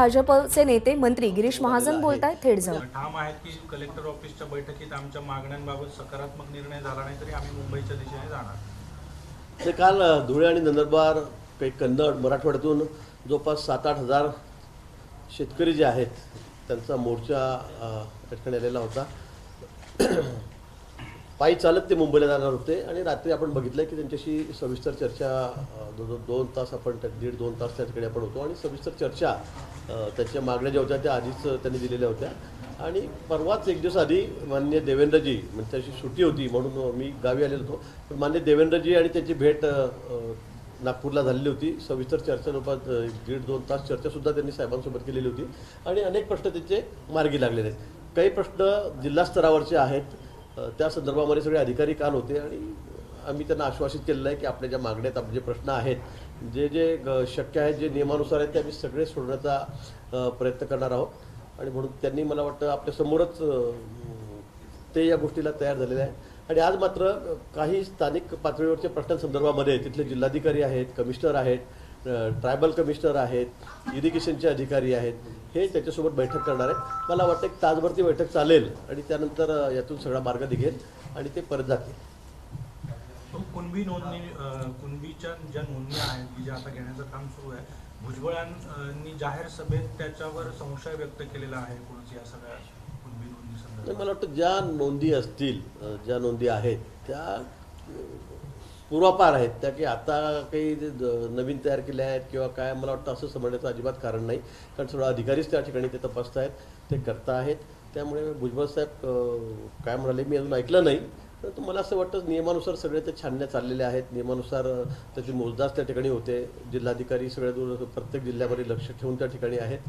भाजपचे नेते मंत्री गिरीश महाजन बोलतायत, थेट जाऊ. ठाम आहेत की कलेक्टर ऑफिसच्या बैठकीत आमच्या मागण्यांबाबत सकारात्मक निर्णय झाला नाही तरी आम्ही मुंबईच्या दिशेने जाणार. ते काल धुळे आणि नंदुरबार, काही कन्नड, मराठवाड्यातून जवळपास 7-8 हजार शेतकरी जे आहेत त्यांचा मोर्चा त्या ठिकाणी आलेला होता. पायी चालत ते मुंबईला जाणार होते आणि रात्री आपण बघितलं की त्यांच्याशी सविस्तर चर्चा 2 तास आपण 1.5-2 तास त्या ठिकाणी आपण होतो आणि सविस्तर चर्चा त्यांच्या मागण्या ज्या होत्या त्या आधीच त्यांनी दिलेल्या होत्या. आणि परवाच एक दिवस आधी माननीय देवेंद्रजी, म्हणजे त्याची सुट्टी होती म्हणून मी गावी आलेलो होतो, पण माननीय देवेंद्रजी आणि त्याची भेट नागपूरला झालेली होती. सविस्तर चर्चा जवळपास 1.5-2 तास चर्चासुद्धा त्यांनी साहेबांसोबत केलेली होती आणि अनेक प्रश्न त्यांचे मार्गी लागलेले आहेत. काही प्रश्न जिल्हा स्तरावरचे आहेत, त्या संदर्भामध्ये सगळे अधिकारी काल होते आणि आम्ही त्यांना आश्वासित केलेलं आहे की आपल्या ज्या मागण्या आहेत, आपले जे प्रश्न आहेत, जे जे शक्य आहेत, जे नियमानुसार आहेत, ते आम्ही सगळे सोडण्याचा प्रयत्न करणार आहोत. आणि म्हणून त्यांनी मला वाटतं आपल्यासमोरच ते या गोष्टीला तयार झालेले आहे. आणि आज मात्र काही स्थानिक पातळीवरच्या प्रश्नांसंदर्भामध्ये तिथले जिल्हाधिकारी आहेत, कमिशनर आहेत, ट्रायबल कमिशनर आहेत, इरिगेशनचे अधिकारी आहेत, हे त्याच्यासोबत बैठक करणार आहेत. मला वाटतं एक तासभर ती बैठक चालेल आणि त्यानंतर यातून सगळा मार्ग निघेल आणि ते परत जातील. कुणबी नोंदणी, कुणबीच्या ज्या नोंदणी आहेत की ज्या आता घेण्याचं काम सुरू आहे, भुजबळांनी जाहीर सभेत त्याच्यावर संशय व्यक्त केलेला आहे कोणाची या सगळ्या कुणबी नोंदणी संदर्भात. मला वाटतं ज्या नोंदी असतील, ज्या नोंदी आहेत त्या पूर्वापार आहेत, त्या की आता काही नवीन तयार केल्या आहेत किंवा काय, मला वाटतं असं समजण्याचं अजिबात कारण नाही. कारण सगळं अधिकारीच त्या ठिकाणी ते तपासत आहेत, ते करता आहेत. त्यामुळे भुजबळ साहेब काय म्हणाले मी अजून ऐकलं नाही, परंतु मला असं वाटतं नियमानुसार सगळे ते छानण्या चाललेल्या आहेत. नियमानुसार त्याची मोजदाद त्या ठिकाणी होते. जिल्हाधिकारी सगळ्या दूर प्रत्येक जिल्ह्यामध्ये लक्ष ठेवून त्या ठिकाणी आहेत.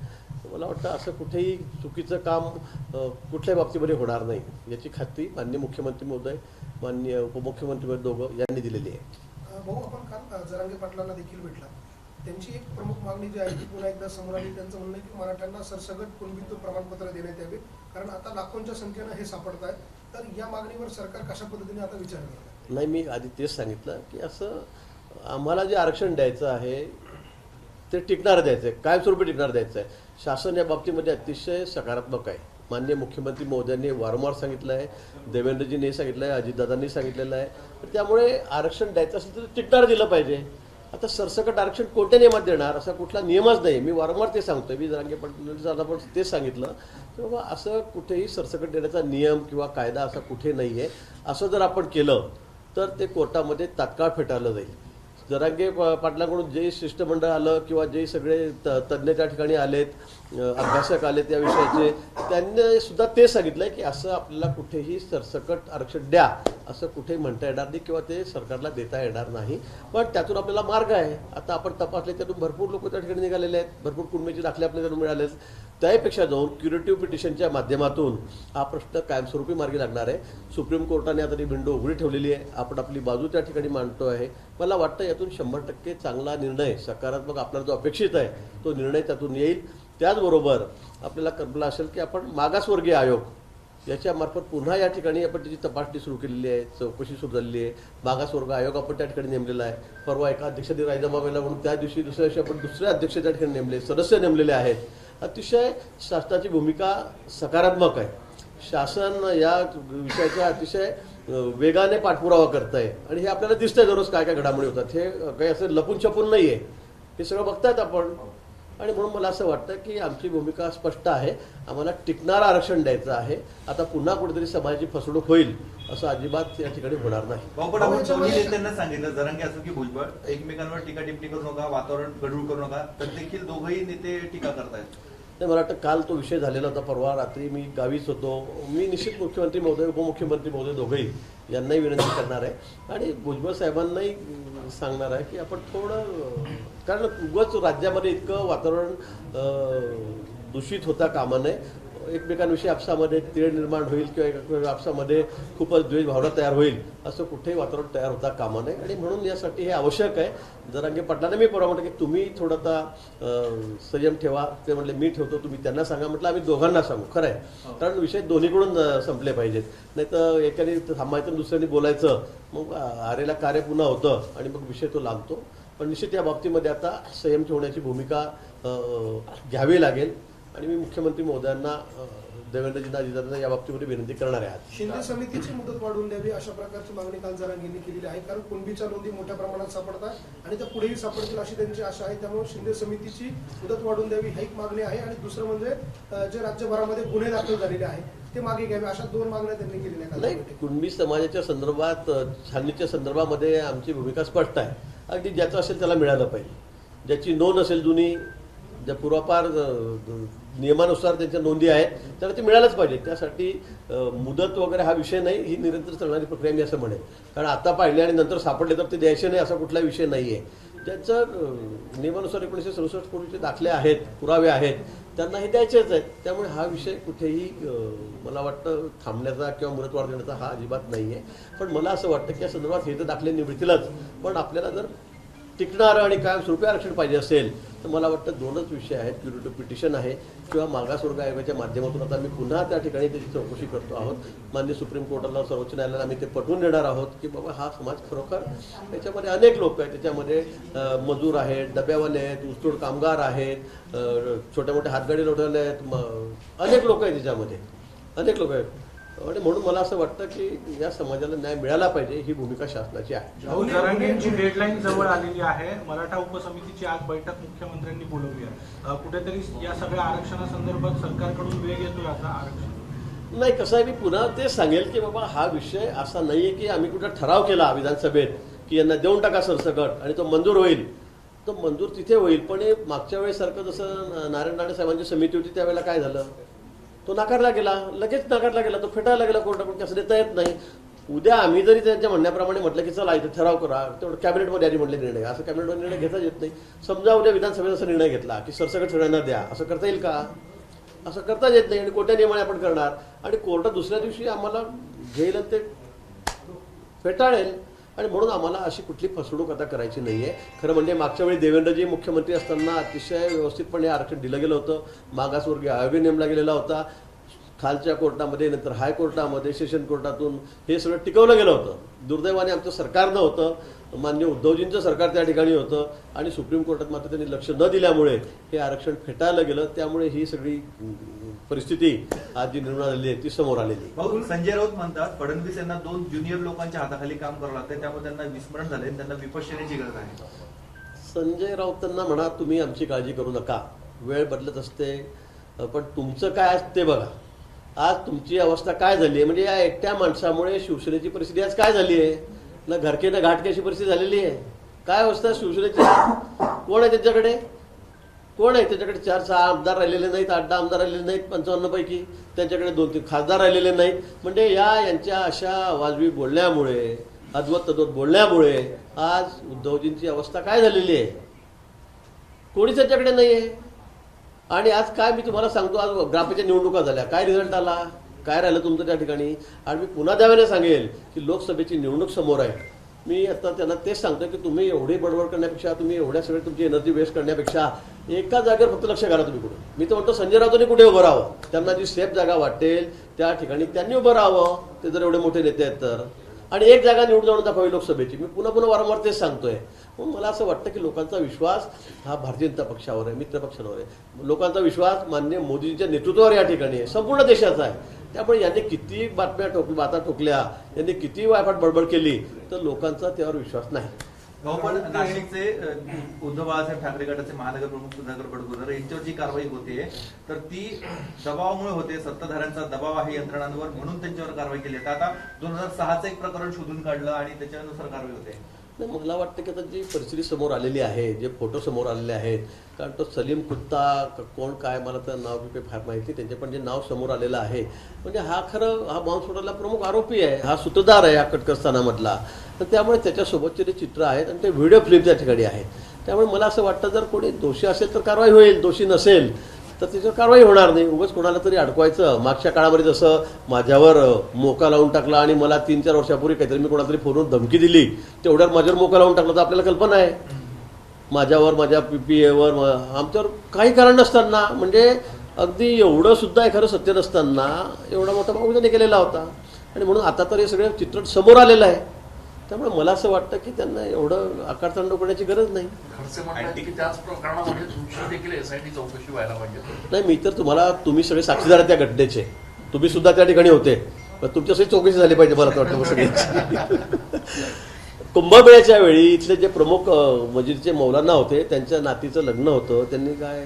मला वाटतं असं कुठेही चुकीचं काम कुठल्याही बाबतीमध्ये होणार नाही याची खात्री माननीय मुख्यमंत्री महोदय, माननीय उपमुख्यमंत्री महोदय दोघं यांनी दिलेली आहे. भाऊ, आपण काल जरांगे पाटलांना देखील भेटला. त्यांची एक प्रमुख मागणी जी आहे ती पुन्हा एकदा समोर आली. त्यांचं म्हणणं आहे की मराठ्यांना सरसकट कुणबीत्व प्रमाणपत्र देण्यात यावे, कारण आता लाखोंच्या संख्येनं हे सापडत आहेत. तर या मागणीवर सरकार कशा पद्धतीने आता विचार करत? नाही, मी आधी तेच सांगितलं की असं आम्हाला जे आरक्षण द्यायचं आहे ते टिकणार द्यायचं आहे, कायमस्वरूपी टिकणार द्यायचं आहे. शासन या बाबतीमध्ये अतिशय सकारात्मक आहे. माननीय मुख्यमंत्री महोदयांनी वारंवार सांगितलं आहे, देवेंद्रजींनी सांगितलं आहे, अजितदादांनी सांगितलेलं आहे. तर त्यामुळे आरक्षण द्यायचं असेल तर टिकणार दिलं पाहिजे. आता सरसकट आरक्षण कोणत्या नियमात देणार असा कुठला नियमच नाही. मी वारंवार ते सांगतोय, मी जरांगे पाटलांना पण तेच सांगितलं की बाबा असं कुठेही सरसकट देण्याचा नियम किंवा कायदा असा कुठे नाही आहे. असं जर आपण केलं तर ते कोर्टामध्ये तात्काळ फेटाळलं जाईल. जरांगे पाटलांकडून जे शिष्टमंडळ आलं किंवा जे सगळे तज्ज्ञ त्या ठिकाणी आलेत, अभ्यासक आलेत या विषयाचे, त्यांनी सुद्धा ते सांगितलं की असं आपल्याला कुठेही सरसकट आरक्षण द्या असं कुठेही म्हणता येणार नाही किंवा ते सरकारला देता येणार नाही. पण त्यातून आपल्याला मार्ग आहे. आता आपण तपासले त्यातून भरपूर लोक त्या ठिकाणी निघालेले आहेत, भरपूर कुणबीचे दाखले आपल्याला मिळाले. त्यापेक्षा जाऊन क्युरेटिव्ह पिटिशनच्या माध्यमातून हा प्रश्न कायमस्वरूपी मार्गी लागणार आहे. सुप्रीम कोर्टाने आता ती विंडो उघडी ठेवलेली आहे. आपण आपली बाजू त्या ठिकाणी मांडतो आहे. मला वाटतं यातून 100% चांगला निर्णय, सकारात्मक आपल्याला जो अपेक्षित आहे तो निर्णय त्यातून येईल. त्याचबरोबर आपल्याला कल्पना असेल की आपण मागासवर्गीय आयोग याच्यामार्फत पुन्हा या ठिकाणी आपण त्याची तपासणी सुरू केलेली आहे, चौकशी सुरू झालेली आहे. मागासवर्ग आयोग आपण त्या ठिकाणी नेमलेला आहे. परवा एका अध्यक्षांनी राजीनामा दिला म्हणून त्या दिवशी दुसऱ्या दिवशी आपण दुसऱ्या अध्यक्ष त्या ठिकाणी नेमले, सदस्य नेमलेले आहेत. अतिशय शासनाची भूमिका सकारात्मक आहे. शासन या विषयाचा अतिशय वेगाने पाठपुरावा करत आहे आणि हे आपल्याला दिसतंय दररोज काय काय घडामोडी होतात. हे काही असं लपून छपून नाही आहे, हे सगळं बघतायत आपण. आणि म्हणून मला असं वाटतं की आमची भूमिका स्पष्ट आहे. आम्हाला टिकणारं आरक्षण द्यायचं आहे. आता पुन्हा कुठेतरी समाजाची फसवणूक होईल असं अजिबात या ठिकाणी होणार नाही. पण आपण दोन्ही नेत्यांना सांगितलं, जरांगे असो की भुजबळ, एकमेकांवर टीका टिप्पणी करू नका, वातावरण गढूळ करू नका, तर देखील दोघंही नेते टीका करतायत. नाही, मला वाटतं काल तो विषय झालेला होता. परवा रात्री मी गावीच होतो. मी निश्चित मुख्यमंत्री महोदय, उपमुख्यमंत्री महोदय दोघंही यांनाही विनंती करणार आहे आणि भुजबळ साहेबांनाही सांगणार आहे की आपण थोडं, कारण उगाच राज्यामध्ये इतकं वातावरण दूषित होता कामा नये. एकमेकांविषयी आपसामध्ये तीळ निर्माण होईल किंवा आपसामध्ये खूपच द्वेष भावना तयार होईल असं कुठेही वातावरण तयार होता कामा नये. आणि म्हणून यासाठी हे आवश्यक आहे. जरांगे पाटलांना मी परवा म्हटलं की तुम्ही थोडासा संयम ठेवा. ते म्हटले मी ठेवतो, तुम्ही त्यांना सांगा. म्हटलं आम्ही दोघांना सांगू. खरं आहे, कारण विषय दोन्हीकडून संपले पाहिजेत. नाही तर एकाने थांबायचं आणि दुसऱ्याने बोलायचं, मग आरेला कार्य पुन्हा होतं आणि मग विषय तो लांबतो. पण निश्चित या बाबतीमध्ये आता संयम ठेवण्याची भूमिका घ्यावी लागेल आणि मी मुख्यमंत्री महोदयांना देवेंद्रजींना अजितदादांना या बाबतीमध्ये विनंती करणार आहे. शिंदे समितीची मुदत वाढवून द्यावी अशा प्रकारची मागणी काल जरांगेंनी केलेली आहे, कारण कुणबीच्या नोंदी मोठ्या प्रमाणात सापडतात आणि त्या पुढेही सापडतील अशी त्यांची आशा आहे. त्यामुळे शिंदे समितीची मुदत वाढवून द्यावी ही एक मागणी आहे आणि दुसरं म्हणजे जे राज्यभरामध्ये गुन्हे दाखल झालेले आहेत ते मागे घ्यावे, अशा 2 मागण्या त्यांनी केलेल्या आहेत. नाही, कुणबी समाजाच्या संदर्भात छाननीच्या संदर्भामध्ये आमची भूमिका स्पष्ट आहे. अगदी ज्याचं असेल त्याला मिळालं पाहिजे, ज्याची नोंद असेल जुनी, ज्या पूर्वापार नियमानुसार त्यांच्या नोंदी आहेत त्याला ते मिळालंच पाहिजे. त्यासाठी मुदत वगैरे हा विषय नाही, ही निरंतर चालणारी प्रक्रिया मी असं म्हणेन. कारण आता पाहिले आणि नंतर सापडले तर ते द्यायचे नाही असा कुठला विषय नाही आहे. ज्यांचं नियमानुसार 1967 पूर्वीचे दाखले आहेत, पुरावे आहेत, त्यांना हे द्यायचेच आहेत. त्यामुळे हा विषय कुठेही मला वाटतं थांबण्याचा किंवा मुदतवाढ देण्याचा हा अजिबात नाही आहे. पण मला असं वाटतं की या संदर्भात हे तर दाखले निवडतीलच, पण आपल्याला जर टिकणारं आणि कायमस्वरूपी आरक्षण पाहिजे असेल तर मला वाटतं 2च विषय आहेत. क्युरेटिव्ह पिटिशन आहे किंवा मागासवर्ग आयोगाच्या माध्यमातून आता मी पुन्हा त्या ठिकाणी त्याची चौकशी करतो आहोत. माननीय सुप्रीम कोर्टाला, सर्वोच्च न्यायालयाला आम्ही ते पटवून देणार आहोत की बाबा हा समाज खरोखर, त्याच्यामध्ये अनेक लोक आहेत, त्याच्यामध्ये मजूर आहेत, डब्यावाले आहेत, ऊसतोड कामगार आहेत, छोट्या मोठ्या हातगाडी लोटवले आहेत, अनेक लोक आहेत त्याच्यामध्ये, अनेक लोक आहेत. आणि म्हणून मला असं वाटतं की या समाजाला न्याय मिळाला पाहिजे, ही भूमिका शासनाची आहे. भाऊ, जरांगेंची डेडलाईन जवळ आलेली आहे. मराठा उपसमितीची आज बैठक मुख्यमंत्र्यांनी बोलवली आहे. कुठेतरी या सगळ्या आरक्षणासंदर्भात सरकारकडून वेग येतोय आता आरक्षण? नाही, कसं आहे, मी पुन्हा ते सांगेल की बाबा हा विषय असा नाहीये की आम्ही कुठं ठराव केला विधानसभेत की यांना देऊन टाका सरसकट आणि तो मंजूर होईल. तो मंजूर तिथे होईल, पण हे मागच्या वेळेसारखं जसं नारायण राणे साहेबांची समिती होती त्यावेळेला काय झालं, तो नाकारला गेला, लगेच नाकारला गेला, तो फेटाळला गेला कोर्टाकडून. कसं देता येत नाही. उद्या आम्ही जरी त्यांच्या म्हणण्याप्रमाणे म्हटलं की चला इथे ठराव करा, तेवढं कॅबिनेटमध्ये आधी म्हटले निर्णय, असं कॅबिनेटमध्ये निर्णय घेता येत नाही. समजा उद्या विधानसभेत असा निर्णय घेतला की सरसकट सगळ्यांना द्या, असं करता येईल का? असं करता येत नाही. आणि कोणत्या नियमाने आपण करणार, आणि कोर्टात दुसऱ्या दिवशी आम्हाला घेईल आणि ते फेटाळेल. आणि म्हणून आम्हाला अशी कुठली फसवणूक आता करायची नाही आहे. खरं म्हणजे मागच्या वेळी देवेंद्रजी मुख्यमंत्री असताना अतिशय व्यवस्थितपणे आरक्षण दिलं गेलं होतं. मागासवर्गीय आयोग नेमला गेलेला होता. खालच्या कोर्टामध्ये, नंतर हायकोर्टामध्ये, सेशन कोर्टातून हे सगळं टिकवलं गेलं होतं. दुर्दैवाने आमचं सरकार नव्हतं, मान्य उद्धवजींचं सरकार त्या ठिकाणी होतं आणि सुप्रीम कोर्टात मात्र त्यांनी लक्ष न दिल्यामुळे हे आरक्षण फेटाळलं गेलं. त्यामुळे ही सगळी परिस्थिती आज जी निर्माण झालेली आहे ती समोर आलेली. भाऊ, संजय राऊत म्हणतात फडणवीस यांना 2 ज्युनियर लोकांच्या हाताखाली काम करावं लागतं, त्यामुळे त्यांना विस्मरण झाले, त्यांना विपश्यनेची गरज आहे. संजय राऊतांना म्हणा तुम्ही आमची काळजी करू नका, वेळ बदलत असते, पण तुमचं काय असते बघा. आज तुमची अवस्था काय झाली आहे, म्हणजे या एकट्या माणसामुळे शिवसेनेची परिस्थिती आज काय झाली आहे, ना घरके ना घाटके अशी परिस्थिती झालेली आहे. काय अवस्था शिवसेनेची? कोण आहे त्यांच्याकडे? कोण आहे त्यांच्याकडे? 4-6 आमदार राहिलेले नाहीत, 8-10 आमदार राहिलेले नाहीत 55 पैकी. त्यांच्याकडे 2-3 खासदार राहिलेले नाहीत. म्हणजे यांच्या अशा वाजवी बोलण्यामुळे, अद्वत तद्वत बोलण्यामुळे आज उद्धवजींची अवस्था काय झालेली आहे? कोणीच त्यांच्याकडे नाही आहे. आणि आज काय मी तुम्हाला सांगतो, आज ग्रामपंचायत निवडणुका झाल्या, काय रिझल्ट आला, काय राहिलं तुमचं त्या ठिकाणी? आणि मी पुन्हा त्यावेळेला सांगेल की लोकसभेची निवडणूक समोर आहे. मी आता त्यांना तेच सांगतो की तुम्ही एवढी बडबड करण्यापेक्षा, तुम्ही एवढ्या सगळे तुमची एनर्जी वेस्ट करण्यापेक्षा एका जागेवर फक्त लक्ष घाला तुम्ही कुठे. मी तर म्हणतो संजय राऊतांनी कुठे उभं राहावं, त्यांना जी सेफ जागा वाटेल त्या ठिकाणी त्यांनी उभं राहावं, ते जर एवढे मोठे नेते आहेत तर. आणि एक जागा निवडून जाऊन दाखवावी लोकसभेची. मी पुन्हा वारंवार तेच सांगतोय. मग मला असं वाटतं की लोकांचा विश्वास हा भारतीय जनता पक्षावर आहे, मित्र पक्षांवर आहे. लोकांचा विश्वास माननीय मोदींच्या नेतृत्वावर या ठिकाणी आहे, संपूर्ण देशाचा आहे. त्यामुळे यांनी किती बाता ठोकल्या, यांनी किती वायफाट बडबड केली, तर लोकांचा त्यावर विश्वास नाही. भाऊ, पण नाशिकचे उद्धव बाळासाहेब ठाकरे गटाचे महानगर प्रमुख सुधाकर बडगुजर यांच्यावर जी कारवाई होते तर ती दबावामुळे होते, सत्ताधाऱ्यांचा दबाव आहे यंत्रणांवर, म्हणून त्यांच्यावर कारवाई केली. आता 2006चं एक प्रकरण शोधून काढलं आणि त्याच्यानुसार कारवाई होते. नाही, मला वाटतं की आता जी परिस्थिती समोर आलेली आहे, जे फोटो समोर आलेले आहेत, कारण तो सलीम कुत्ता कोण काय मला तर नाव काही फार माहिती, त्यांचे पण जे नाव समोर आलेलं आहे, म्हणजे हा बॉम्बस्फोटाला प्रमुख आरोपी आहे, हा सूत्रधार आहे या कटकस्थानामधला. तर त्यामुळे त्याच्यासोबतचे जे चित्र आहेत आणि ते व्हिडिओ फिल्म त्या ठिकाणी आहेत. त्यामुळे मला असं वाटतं जर कोणी दोषी असेल तर कारवाई होईल, दोषी नसेल तर त्याच्यावर कारवाई होणार नाही. उगाच कोणाला तरी अडकवायचं. मागच्या काळामध्ये जसं माझ्यावर मोका लावून टाकला आणि मला 3-4 वर्षापूर्वी काहीतरी मी कोणाला तरी फोनवर धमकी दिली, तेवढ्यावर माझ्यावर मोका लावून टाकला, तर आपल्याला कल्पना आहे माझ्यावर, माझ्या PPAवर, आमच्यावर काही कारण नसताना, म्हणजे अगदी एवढं सुद्धा एखादं सत्य नसताना एवढा मोठा भाऊ त्यांनी केलेला होता. आणि म्हणून आता तर हे सगळं चित्र समोर आलेलं आहे. त्यामुळे मला असं वाटतं की त्यांना एवढं आकारतांड करण्याची गरज नाही. खडसे म्हणतात की त्याच प्रकरणामध्ये तुमची देखील एसआयटी चौकशी व्हायला पाहिजे. नाही, मी तर तुम्ही सगळे साक्षीदार आहेत त्या घटनेचे, तुम्ही सुद्धा त्या ठिकाणी होते, पण तुमच्यासाठी चौकशी झाली पाहिजे मला तर वाटतं सगळ्यांची. कुंभमेळ्याच्या वेळी इथले जे प्रमुख मस्जिदचे मौलाना होते त्यांच्या नातीचं लग्न होतं. त्यांनी काय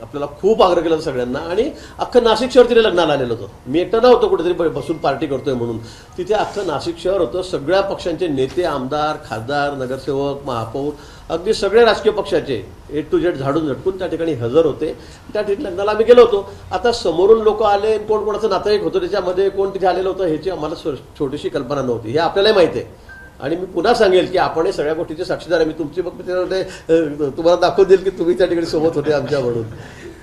आपल्याला खूप आग्रह केला होता सगळ्यांना, आणि अख्खं नाशिक शहर तिथे लग्नाला आलेलं होतं. मी एकटा नव्हतो कुठेतरी बसून पार्टी करतोय म्हणून, तिथे अख्खं नाशिक शहर होतं. सगळ्या पक्षांचे नेते, आमदार, खासदार, नगरसेवक, महापौर, अगदी सगळे राजकीय पक्षाचे A to Z झाडून झटकून त्या ठिकाणी हजर होते. त्या ठिकाणी लग्नाला आम्ही गेलो होतो. आता समोरून लोक आले, कोण कोणाचं नातेवाईक होतं त्याच्यामध्ये, कोण तिथे आलेलं होतं ह्याची आम्हाला छोटीशी कल्पना नव्हती. हे आपल्यालाही माहिती आहे, आणि मी पुन्हा सांगेल की आपण हे सगळ्या गोष्टीचे साक्षीदार आहे. मी तुमची तुम्हाला दाखवून देईल की तुम्ही त्या ठिकाणी सोबत होते आमच्या म्हणून.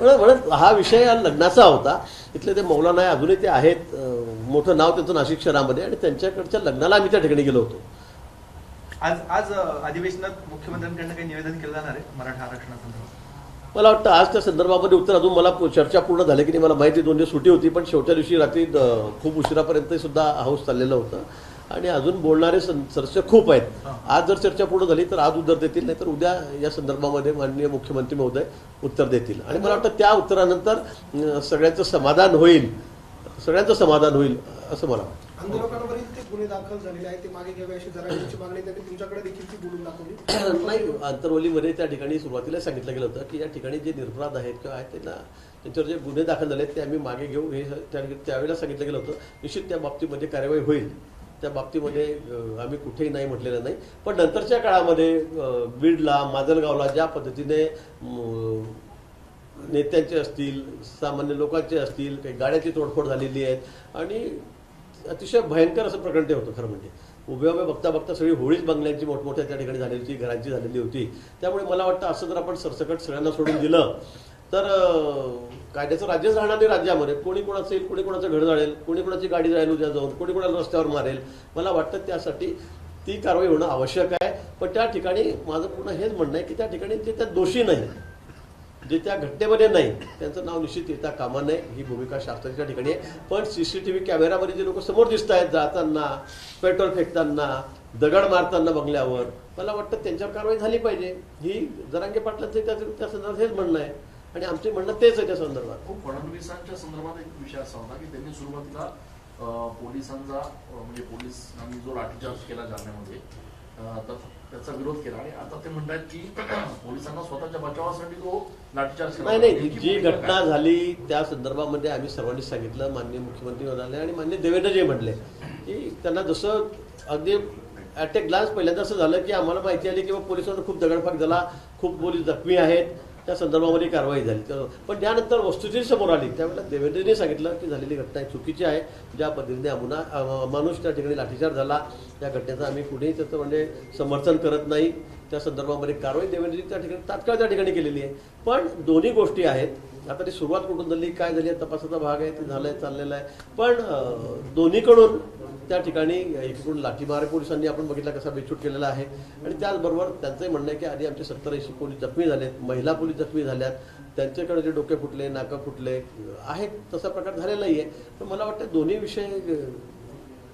म्हणून हा विषय लग्नाचा होता. इथले ते मौलाना अजूनही ते आहेत, मोठं नाव त्यांचं नाशिक शहरामध्ये, आणि त्यांच्याकडच्या लग्नाला आम्ही त्या ठिकाणी गेलो होतो. आज अधिवेशनात मुख्यमंत्र्यांकडनं काही निवेदन केलं जाणार आहे मराठा आरक्षणासंदर्भात? मला वाटतं आज त्या संदर्भामध्ये उत्तर अजून मला चर्चा पूर्ण झाली की नाही मला माहिती. 2 दिवस सुट्टी होती, पण शेवटच्या दिवशी रात्री खूप उशिरापर्यंत सुद्धा हाऊस चाललेलं होतं, आणि अजून बोलणारे सदस्य खूप आहेत. आज जर चर्चा पूर्ण झाली तर आज उत्तर देतील, नाही तर उद्या या संदर्भामध्ये माननीय मुख्यमंत्री महोदय उत्तर देतील. आणि मला वाटतं त्या उत्तरानंतर सगळ्यांचं समाधान होईल असं मला वाटतं. आंदोलकांवरील ते गुन्हे दाखल झालेले आहेत, ते मागे घ्यावे अशी जरांगीची मागणी त्यांनी तुमच्याकडे देखील ती बोलून दाखवली. नाही, आंतरवलीमध्ये त्या ठिकाणी सुरुवातीला सांगितलं गेलं होतं की या ठिकाणी जे निरपराध आहेत किंवा आहेत त्यांना त्यांच्यावर जे गुन्हे दाखल झाले आहेत ते आम्ही मागे घेऊ, हे त्यावेळेला सांगितलं गेलं होतं. निश्चित त्या बाबतीमध्ये कार्यवाही होईल, त्या बाबतीमध्ये आम्ही कुठेही नाही म्हटलेलं नाही. पण नंतरच्या काळामध्ये बीडला, माजलगावला ज्या पद्धतीने नेत्यांचे असतील, सामान्य लोकांचे असतील, काही गाड्याची तोडफोड झालेली आहे, आणि अतिशय भयंकर असं प्रकरण ते होतं. खरं म्हणजे उभ्या बघता बघता सगळी होळीच बंगल्यांची मोठमोठ्या त्या ठिकाणी झालेली होती, घरांची झालेली होती. त्यामुळे मला वाटतं असं जर आपण सरसकट सगळ्यांना सोडून दिलं तर कायद्याचं राज्यच राहणार नाही राज्यामध्ये. कोणी कोणाचं येईल, कोणी कोणाचं घर जाळेल, कोणी कोणाची गाडी जाईल उद्या जाऊन, कोणी कोणाला रस्त्यावर मारेल. मला वाटतं त्यासाठी ती कारवाई होणं आवश्यक आहे. पण त्या ठिकाणी माझं पुन्हा हेच म्हणणं आहे की त्या ठिकाणी जे त्या दोषी नाही, जे त्या घटनेमध्ये नाही, त्यांचं नाव निश्चित येता कामा नये, ही भूमिका शासनाच्या ठिकाणी आहे. पण CCTV कॅमेरामध्ये जे लोक समोर दिसत आहेत जाताना, पेट्रोल फेकताना, दगड मारताना बंगल्यावर, मला वाटतं त्यांच्यावर कारवाई झाली पाहिजे. ही जरांगे पाटलांचं त्या संदर्भात हेच म्हणणं आहे, आणि आमचे म्हणणं तेच आहे त्या संदर्भात. फडणवीसांच्या संदर्भात एक विषय असा होता की त्यांनी सुरुवातीला पोलिसांचा म्हणजे पोलिसांनी जो लाठीचार्ज केला जालन्यामध्ये तर त्याचा विरोध केला, आणि आता ते म्हणतात की पोलिसांना स्वतःच्या बचावासाठी तो लाठीचार्ज केला. नाही, जी घटना झाली त्या संदर्भामध्ये आम्ही सर्वांनी सांगितलं. माननीय मुख्यमंत्री म्हणाले आणि माननीय देवेंद्रजी म्हटले की त्यांना जसं अगदी ॲट ए ग्लान्स पहिल्यांदा असं झालं की आम्हाला माहिती आली की पोलिसांना खूप दगडफेक झाला, खूप पोलीस जखमी आहेत, त्या संदर्भामध्ये कारवाई झाली. पण त्यानंतर वस्तुस्थिती समोर आली त्यावेळेला देवेंद्रजींनी सांगितलं की झालेली घटना चुकीची आहे. ज्या पद्धतीने अमानुष त्या ठिकाणी लाठीचार्ज झाला त्या घटनेचं आम्ही कुठेही त्याचं म्हणजे समर्थन करत नाही. त्या संदर्भामध्ये कारवाई देवेंद्रजी त्या ठिकाणी तात्काळ त्या ठिकाणी केलेली आहे. पण दोन्ही गोष्टी आहेत. आता ती सुरुवात कुठून झाली, काय झाली, तपासाचा भाग आहे, ते झालंय, चाललेला आहे. पण दोन्हीकडून त्या ठिकाणी एकीकडून लाठीमार पोलिसांनी आपण बघितला कसा बेछूट केलेला आहे, आणि त्याचबरोबर त्यांचंही म्हणणं आहे की आधी आमचे 70-80 पोलीस जखमी झालेत, महिला पोलीस जखमी झाल्यात, त्यांच्याकडे जे डोके फुटले, नाकं फुटले आहेत, तसा प्रकार झालेला आहे. पण मला वाटतं दोन्ही विषय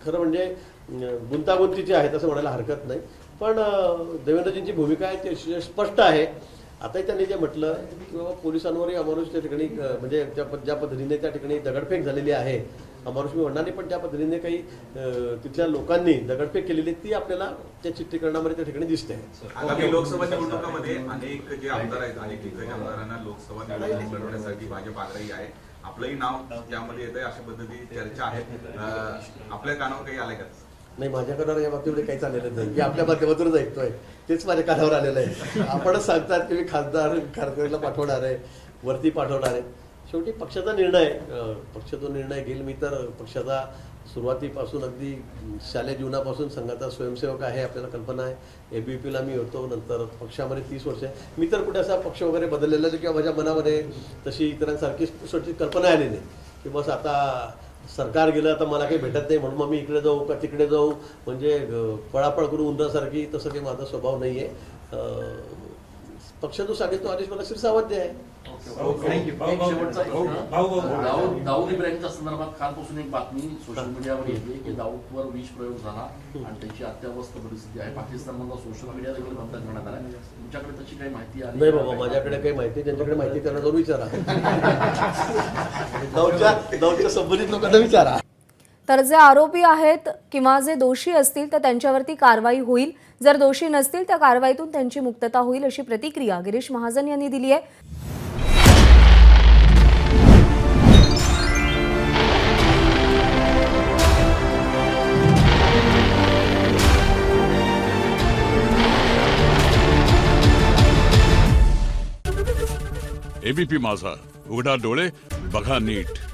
खरं म्हणजे गुंतागुंतीचे आहेत असं म्हणायला हरकत नाही. पण देवेंद्रजींची भूमिका आहे ती स्पष्ट आहे. आताही त्यांनी जे म्हटलं की बाबा पोलिसांवरही अमानुष त्या ठिकाणी म्हणजे ज्या पद्धतीने त्या ठिकाणी दगडफेक झालेली आहे, अमानुष मी म्हणणार नाही, पण त्या पद्धतीने काही तिथल्या लोकांनी दगडफेक केलेली ती आपल्याला त्या चित्रीकरणामध्ये त्या ठिकाणी दिसते. आगामी लोकसभा निवडणुकामध्ये अनेक जे आमदार आहेत, अनेक दिग्गज आमदारांना लोकसभा निवडणूक लढवण्यासाठी भाजप आग्रही आहे. आपलंही नाव त्यामध्ये येत आहे, अशा पद्धती चर्चा आहे. आपल्या कानावर काही आलंय का? नाही, माझ्याकडे या बाबतीमध्ये काही चाललेलं नाही. मी आपल्या माध्यमातूनच ऐकतोय, तेच माझ्या कानावर आलेलं आहे. आपणच सांगतात की मी खासदारला पाठवणार आहे, वरती पाठवणार आहे. शेवटी पक्षाचा निर्णय, पक्ष तो निर्णय घेईल. मी तर पक्षाचा सुरुवातीपासून अगदी शालेय जीवनापासून संघाचा स्वयंसेवक आहे, आपल्याला कल्पना आहे. ABVPला मी होतो, नंतर पक्षामध्ये 30 वर्ष. मी तर कुठे असा पक्ष वगैरे बदललेला नाही किंवा माझ्या मनामध्ये तशी इतरांसारखी स्वतःची कल्पना आली नाही की बस आता सरकार गेलं आता मला काही भेटत नाही म्हणून मग मी इकडे जाऊ का तिकडे जाऊ, म्हणजे पळापळ करून उंदरासारखी. तसं काही माझा स्वभाव नाही आहे. पक्ष जो सांगेल तो आदेश मला शिरसावध्य आहे. थँक्यू. एक शेवटचा प्रश्न. दाऊद इब्राहिमच्या संदर्भात कालपासून एक बातमी सोशल मीडियावर येते की दाऊदवर विष प्रयोग झाला आणि त्याची अत्यावस्थ परिस्थिती आहे. पाकिस्तानमधला सोशल मीडिया देखील बंद करण्यात आला. तुमच्याकडे तशी काही माहिती आली? नाही बाबा, माझ्याकडे काही माहिती, ज्यांच्याकडे माहिती त्यांना जाऊन विचारा. दौडच्या संबंधित लोकांना विचारा. तर जे आरोपी आहेत किंवा जे दोषी असतील तर त्यांच्यावरती कारवाई होईल, जर दोषी नसतील त्या कारवाईतून त्यांची मुक्तता होईल, अशी प्रतिक्रिया गिरीश महाजन यांनी दिली आहे. एबीपी माझा, उघडा डोळे बघा नीट.